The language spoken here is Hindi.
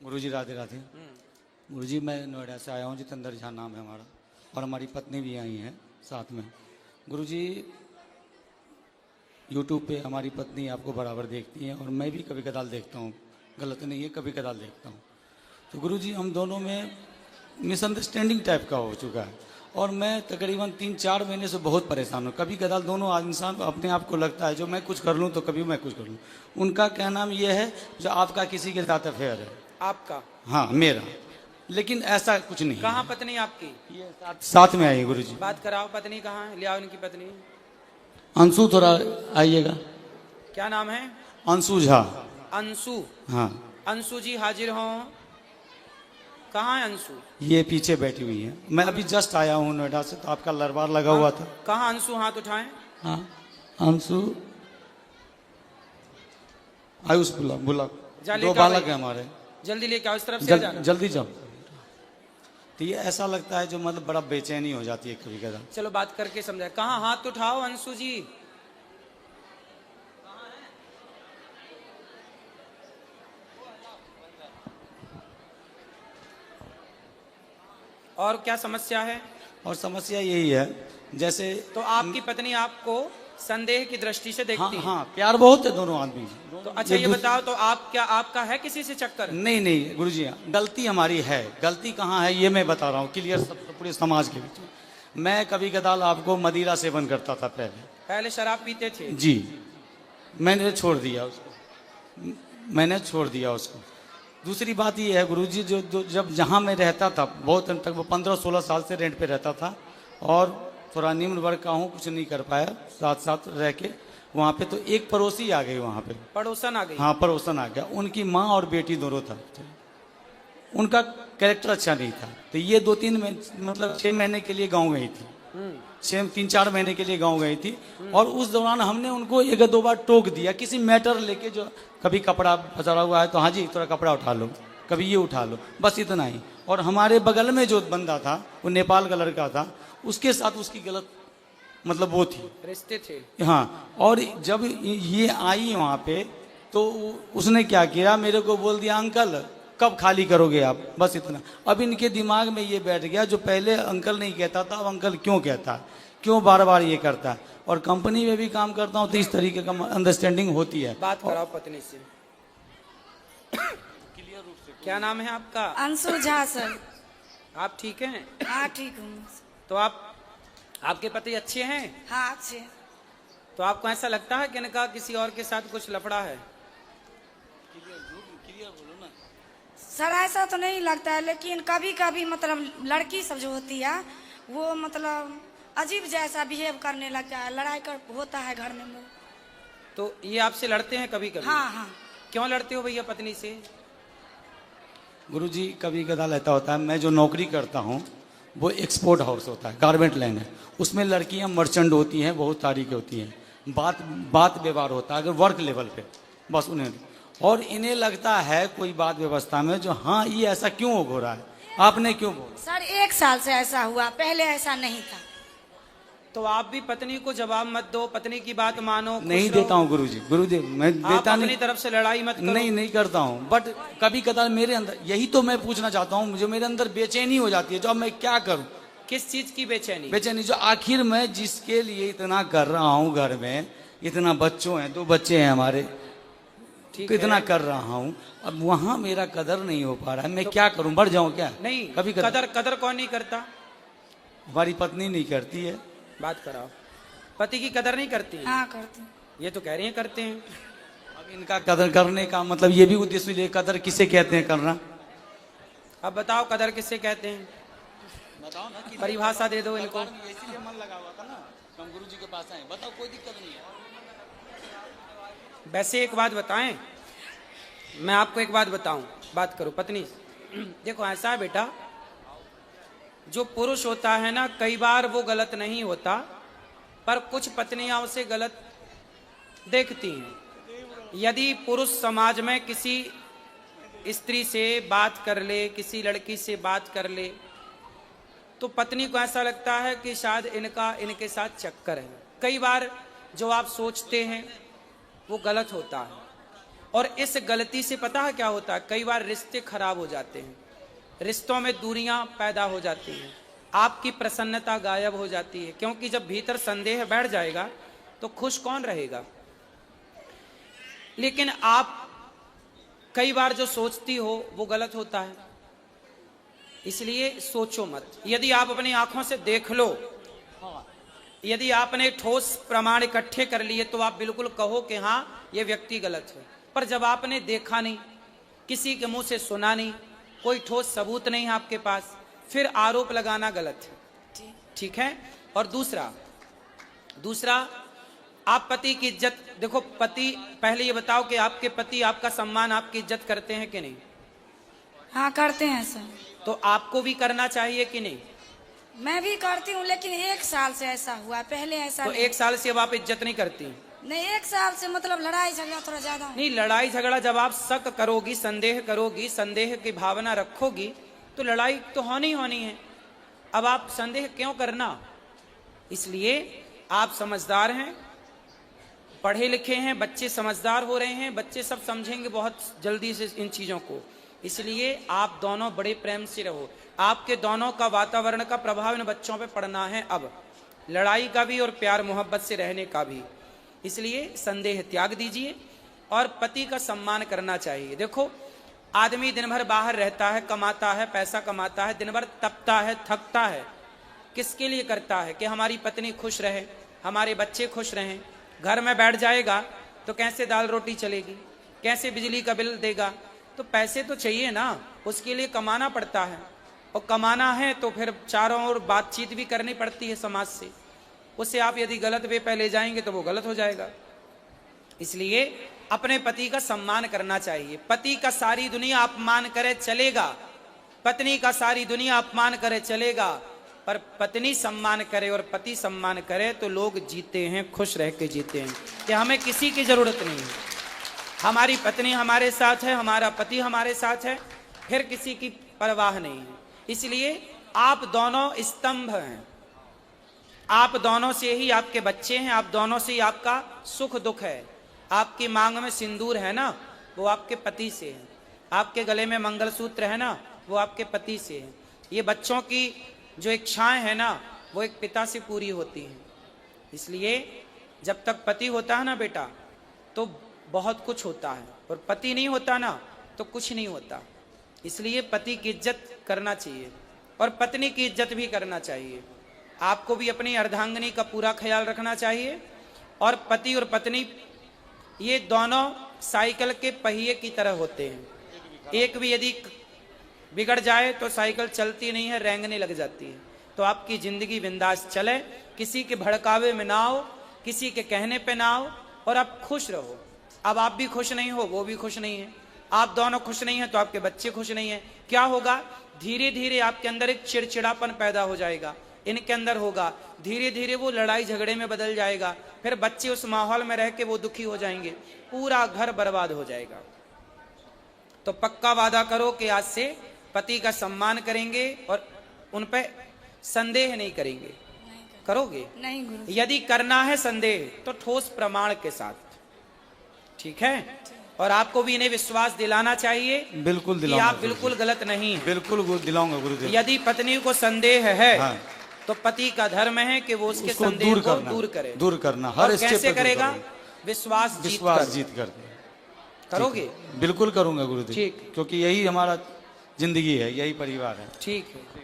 गुरुजी राधे राधे। गुरुजी मैं नोएडा से आया हूँ, जितेंद्र झा नाम है हमारा, और हमारी पत्नी भी आई है साथ में। गुरुजी यूट्यूब पे हमारी पत्नी आपको बराबर देखती है और मैं भी कभी कदाल देखता हूँ, गलत नहीं है, कभी कदाल देखता हूँ। तो गुरुजी हम दोनों में मिसअंडरस्टैंडिंग टाइप का हो चुका है और मैं तकरीबन 3-4 महीने से बहुत परेशान हूँ। कभी कदाल दोनों इंसान अपने आप को लगता है जो मैं कुछ कर लूँ तो कभी मैं कुछ कर लूँ। उनका कहना ये है जो आपका किसी के साथ अफेयर है। आपका? हाँ मेरा, लेकिन ऐसा कुछ नहीं। कहाँ पत्नी आपकी? ये साथ में आई गुरुजी। बात कराओ, पत्नी कहाँ है? ले आओ इनकी पत्नी। अंशु थोड़ा आइएगा। क्या नाम है? अंशु झा। अंशु? हाँ। अंशु जी हाजिर हों। कहाँ है अंशु? ये पीछे बैठी हुई है। मैं अभी जस्ट आया हूँ नोएडा से, तो आपका लरबार लगा हुआ था। कहाँ अंशु? हाथ उठाएं। हाँ अंशु आयुष बुला 2 बालक है हमारे। जल्दी लेके आओ, इस तरफ से जाना। जल्दी जाओ। तो ये ऐसा लगता है जो मतलब बड़ा बेचैनी हो जाती है कभी कदा। चलो बात करके समझाए। कहाँ? हाथ उठाओ अंशु जी। और क्या समस्या है? और समस्या यही है, जैसे तो आपकी पत्नी आपको संदेह की दृष्टि से देखती है? हाँ प्यार बहुत है दोनों आदमी। तो अच्छा ये बताओ, तो आपका है किसी से चक्कर? नहीं गुरुजी, गलती हमारी है। गलती कहाँ है ये मैं बता रहा हूँ क्लियर, सब पूरे समाज के बीच में। मैं कभी कदाल आपको मदिरा सेवन करता था पहले शराब पीते थे? जी। मैंने छोड़ दिया उसको। दूसरी बात ये है गुरुजी, जो जब जहाँ मैं रहता था बहुत तक, वो 15-16 साल से रेंट पे रहता था और थोड़ा निम्न वर्ग का हूँ, कुछ नहीं कर पाया साथ रह के वहाँ पे। तो एक पड़ोसी आ गई वहाँ पे। पड़ोसन आ गई? हाँ पड़ोसन आ गया। उनकी माँ और बेटी दोनों था। उनका कैरेक्टर अच्छा नहीं था। तो ये 2-3 मतलब 6 महीने के लिए गाँव गई थी। 3-4 महीने के लिए गाँव गई थी और उस दौरान हमने उनको 1-2 बार टोक दिया किसी मैटर लेके। जो कभी कपड़ा पचड़ा हुआ है तो हाँ जी थोड़ा कपड़ा उठा लो, कभी ये उठा लो, बस इतना ही। और हमारे बगल में जो बंदा था वो नेपाल का लड़का था, उसके साथ उसकी गलत मतलब वो थी, रिश्ते थे। हाँ। और जब ये आई वहाँ पे तो उसने क्या किया, मेरे को बोल दिया अंकल कब खाली करोगे आप, बस इतना। अब इनके दिमाग में ये बैठ गया जो पहले अंकल नहीं कहता था अब अंकल क्यों कहता है, क्यों बार बार ये करता है। और कंपनी में भी काम करता हूँ तो इस तरीके का अंडरस्टैंडिंग होती है। बात कराओ पत्नी से क्लियर रूप से। क्या नाम है आपका? अंशु झा सर। आप ठीक हैं? हाँ ठीक हूँ। तो आपके पति अच्छे हैं? हाँ अच्छे। तो आपको ऐसा लगता है कि इनका किसी और के साथ कुछ लफड़ा है? सर ऐसा तो नहीं लगता है, लेकिन कभी कभी मतलब लड़की सब जो होती है वो मतलब अजीब जैसा बिहेव करने लगता है, लड़ाई कर होता है घर में। तो ये आपसे लड़ते हैं कभी कभी? हाँ। क्यों लड़ते हो भैया पत्नी से? गुरुजी कभी कदाल ऐसा होता है, मैं जो नौकरी करता हूँ वो एक्सपोर्ट हाउस होता है, गारमेंट लाइन है, उसमें लड़कियाँ मर्चेंट होती हैं, बहुत सारी की होती हैं। बात व्यवहार होता है अगर वर्क लेवल पे, बस उन्हें। और इन्हें लगता है कोई बात व्यवस्था में जो हाँ ये ऐसा क्यों हो रहा है, आपने क्यों बोला? सर 1 साल से ऐसा हुआ, पहले ऐसा नहीं था। तो आप भी पत्नी को जवाब मत दो, पत्नी की बात मानो। नहीं देता हूँ गुरुदेव, मैं देता नहीं। अपनी तरफ से लड़ाई मत करो। नहीं करता हूँ, बट कभी कदार मेरे अंदर, यही तो मैं पूछना चाहता हूँ, मुझे मेरे अंदर बेचैनी हो जाती है। जो अब मैं क्या करूँ? किस चीज की बेचैनी? बेचैनी जो आखिर मैं जिसके लिए इतना कर रहा हूँ, घर में इतना बच्चों हैं, 2 बच्चे हैं हमारे, इतना कर रहा हूँ, अब वहाँ मेरा कदर नहीं हो पा रहा है। मैं क्या करूँ, बढ़ जाऊँ क्या? नहीं, कभी कदर कौन नहीं करता? हमारी पत्नी नहीं करती है। बात कराओ। पति की कदर नहीं करती है? हाँ करती। ये तो कह रही हैं करते हैं। अब इनका कदर करने का मतलब ये भी उद्देश्य ले, कदर किसे कहते हैं करना? अब बताओ कदर किसे कहते हैं? बताओ ना, परिभाषा दे दो इनको। इसीलिए मन लगा हुआ था ना, हम गुरुजी के पास आए। बताओ, कोई दिक्कत नहीं है। वैसे एक बात बताएं, मैं आपको एक बात बताऊं, बात करो पत्नी। देखो ऐसा है बेटा, जो पुरुष होता है ना, कई बार वो गलत नहीं होता, पर कुछ पत्नियां उसे गलत देखती हैं। यदि पुरुष समाज में किसी स्त्री से बात कर ले, किसी लड़की से बात कर ले, तो पत्नी को ऐसा लगता है कि शायद इनके साथ चक्कर है। कई बार जो आप सोचते हैं वो गलत होता है। और इस गलती से पता है क्या होता है, कई बार रिश्ते खराब हो जाते हैं, रिश्तों में दूरियां पैदा हो जाती हैं, आपकी प्रसन्नता गायब हो जाती है, क्योंकि जब भीतर संदेह बैठ जाएगा तो खुश कौन रहेगा। लेकिन आप कई बार जो सोचती हो वो गलत होता है, इसलिए सोचो मत। यदि आप अपनी आंखों से देख लो, यदि आपने ठोस प्रमाण इकट्ठे कर लिए तो आप बिल्कुल कहो कि हाँ ये व्यक्ति गलत है। पर जब आपने देखा नहीं, किसी के मुंह से सुना नहीं, कोई ठोस सबूत नहीं है आपके पास, फिर आरोप लगाना गलत है। ठीक है। और दूसरा आप पति की इज्जत देखो। पति, पहले ये बताओ कि आपके पति आपका सम्मान, आपकी इज्जत करते हैं कि नहीं? हाँ करते हैं सर। तो आपको भी करना चाहिए कि नहीं? मैं भी करती हूँ, लेकिन 1 साल से ऐसा हुआ, पहले ऐसा तो नहीं। 1 साल से अब आप इज्जत नहीं करती? नहीं, 1 साल से मतलब लड़ाई झगड़ा थोड़ा ज्यादा है। नहीं, लड़ाई झगड़ा जब आप शक करोगी, संदेह करोगी, संदेह की भावना रखोगी तो लड़ाई तो होनी है। अब आप संदेह क्यों करना? इसलिए आप समझदार हैं, पढ़े लिखे हैं, बच्चे समझदार हो रहे हैं, बच्चे सब समझेंगे बहुत जल्दी से इन चीजों को। इसलिए आप दोनों बड़े प्रेम से रहो। आपके दोनों का वातावरण का प्रभाव इन बच्चों पे पड़ना है, अब लड़ाई का भी और प्यार मोहब्बत से रहने का भी। इसलिए संदेह त्याग दीजिए और पति का सम्मान करना चाहिए। देखो, आदमी दिन भर बाहर रहता है, कमाता है, पैसा कमाता है, दिन भर तपता है, थकता है, किसके लिए करता है? कि हमारी पत्नी खुश रहे, हमारे बच्चे खुश रहें। घर में बैठ जाएगा तो कैसे दाल रोटी चलेगी, कैसे बिजली का बिल देगा? तो पैसे तो चाहिए ना, उसके लिए कमाना पड़ता है, और कमाना है तो फिर चारों ओर बातचीत भी करनी पड़ती है समाज से। उससे आप यदि गलत वे पे ले जाएंगे तो वो गलत हो जाएगा। इसलिए अपने पति का सम्मान करना चाहिए। पति का सारी दुनिया अपमान करे चलेगा, पत्नी का सारी दुनिया अपमान करे चलेगा, पर पत्नी सम्मान करे और पति सम्मान करे तो लोग जीते हैं, खुश रह के जीते हैं, कि हमें किसी की जरूरत नहीं है। हमारी पत्नी हमारे साथ है, हमारा पति हमारे साथ है, फिर किसी की परवाह नहीं है। इसलिए आप दोनों स्तंभ हैं, आप दोनों से ही आपके बच्चे हैं, आप दोनों से ही आपका सुख दुख है। आपकी मांग में सिंदूर है ना, वो आपके पति से है। आपके गले में मंगलसूत्र है ना, वो आपके पति से है। ये बच्चों की जो इच्छाएं हैं ना, वो एक पिता से पूरी होती हैं। इसलिए जब तक पति होता है ना बेटा, तो बहुत कुछ होता है, और पति नहीं होता ना तो कुछ नहीं होता। इसलिए पति की इज्जत करना चाहिए और पत्नी की इज्जत भी करना चाहिए। आपको भी अपनी अर्धांगिनी का पूरा ख्याल रखना चाहिए। और पति और पत्नी ये दोनों साइकिल के पहिए की तरह होते हैं। एक भी यदि बिगड़ जाए तो साइकिल चलती नहीं है, रेंगने लग जाती है। तो आपकी जिंदगी बिंदास चले, किसी के भड़कावे में ना आओ, किसी के कहने पे ना आओ, और आप खुश रहो। अब आप भी खुश नहीं हो, वो भी खुश नहीं है, आप दोनों खुश नहीं हैं तो आपके बच्चे खुश नहीं हैं। क्या होगा? धीरे धीरे आपके अंदर एक चिड़चिड़ापन पैदा हो जाएगा, इनके अंदर होगा, धीरे धीरे वो लड़ाई झगड़े में बदल जाएगा, फिर बच्चे उस माहौल में रह के वो दुखी हो जाएंगे, पूरा घर बर्बाद हो जाएगा। तो पक्का वादा करो कि आज से पति का सम्मान करेंगे और उन पे संदेह नहीं करेंगे। करोगे? नहीं गुरु। यदि करना है संदेह तो ठोस प्रमाण के साथ, ठीक है? और आपको भी इन्हें विश्वास दिलाना चाहिए, बिल्कुल कि दिलाऊंगा, आप बिल्कुल गलत नहीं हैं। बिल्कुल दिलाऊंगा गुरुदेव। यदि पत्नी को संदेह है, हाँ। तो पति का धर्म है कि वो उसके उसको संदेह को करना, दूर करे। दूर करना, और हर स्टेप कैसे पे दूर करेगा? करेगा। विश्वास जीत कर करोगे? बिल्कुल करूंगा गुरुदेव, ठीक। क्योंकि यही हमारा जिंदगी है, यही परिवार है। ठीक है।